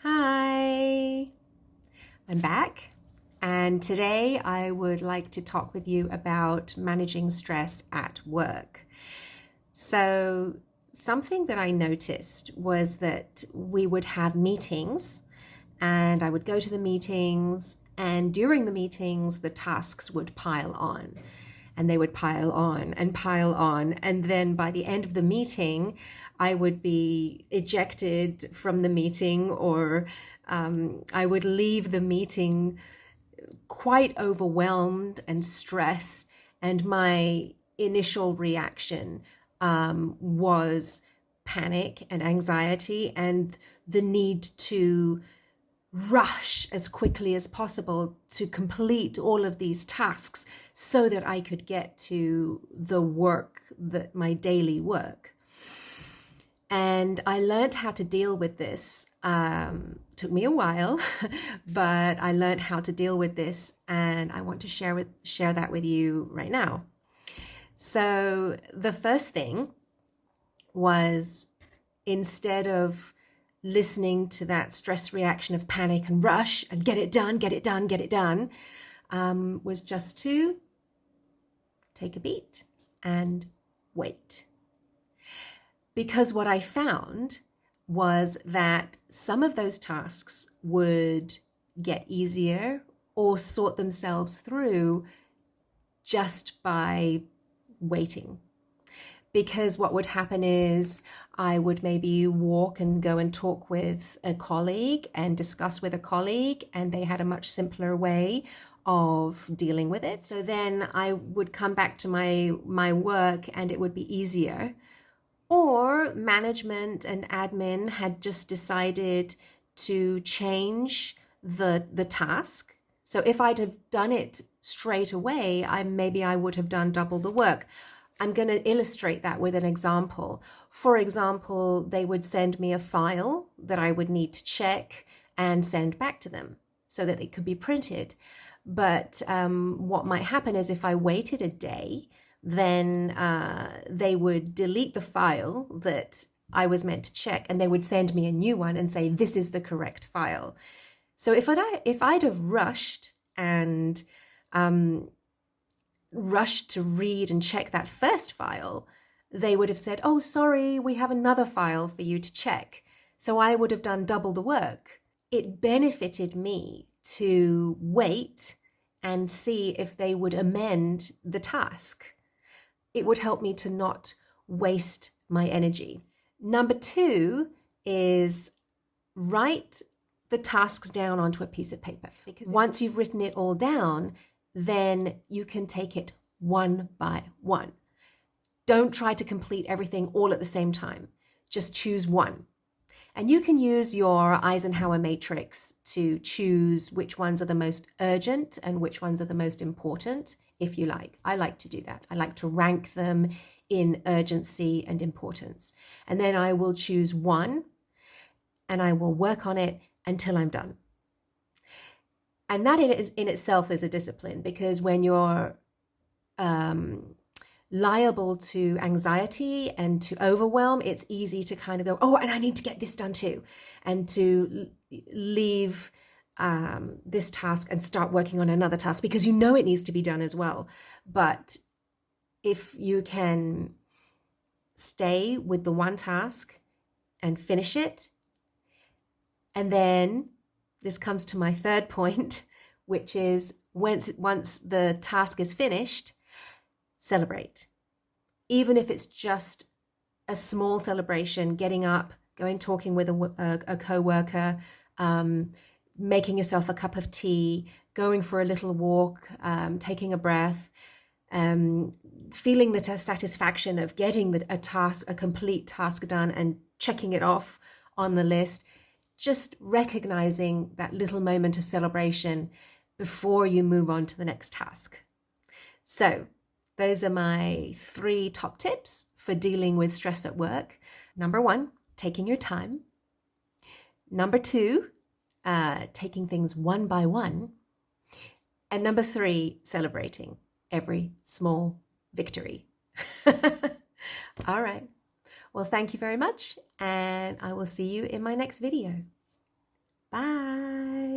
Hi, I'm back, and today I would like to talk with you about managing stress at work. So, something that I noticed was that we would have meetings, and I would go to the meetings, and during the meetings, the tasks would pile on. And they would pile on and pile on. And then by the end of the meeting, I would be ejected from the meeting, or I would leave the meeting quite overwhelmed and stressed. And my initial reaction was panic and anxiety and the need to rush as quickly as possible to complete all of these tasks so that I could get to the work, that my daily work. And I learned how to deal with this. Took me a while, but I learned how to deal with this, and I want to share that with you right now. So the first thing was, instead of listening to that stress reaction of panic and rush and get it done, get it done, get it done, was just to take a beat and wait. Because what I found was that some of those tasks would get easier or sort themselves through just by waiting. Because what would happen is I would maybe walk and go and talk with a colleague and discuss with a colleague, and they had a much simpler way of dealing with it. So then I would come back to my work and it would be easier. Or management and admin had just decided to change the task. So if I'd have done it straight away, maybe I would have done double the work. I'm going to illustrate that with an example. For example, they would send me a file that I would need to check and send back to them so that it could be printed. But what might happen is if I waited a day, then they would delete the file that I was meant to check, and they would send me a new one and say, this is the correct file. So if I'd have rushed and rushed to read and check that first file, they would have said, oh, sorry, we have another file for you to check. So I would have done double the work. It benefited me to wait and see if they would amend the task. It would help me to not waste my energy. Number 2 is write the tasks down onto a piece of paper, because once you've written it all down, then you can take it one by one. Don't try to complete everything all at the same time. Just choose one. And you can use your Eisenhower matrix to choose which ones are the most urgent and which ones are the most important, if you like. I like to do that. I like to rank them in urgency and importance. And then I will choose one and I will work on it until I'm done. And that in itself is a discipline, because when you're liable to anxiety and to overwhelm, it's easy to kind of go, oh, and I need to get this done too, and to leave this task and start working on another task because you know it needs to be done as well. But if you can stay with the one task and finish it, and then this comes to my third point, which is once the task is finished, celebrate. Even if it's just a small celebration, getting up, going talking with a co-worker, making yourself a cup of tea, going for a little walk, taking a breath, feeling the satisfaction of getting a complete task done and checking it off on the list. Just recognizing that little moment of celebration before you move on to the next task. So those are my 3 top tips for dealing with stress at work. Number 1, taking your time. Number 2, taking things one by one. And number 3, celebrating every small victory. All right. Well, thank you very much, and I will see you in my next video. Bye.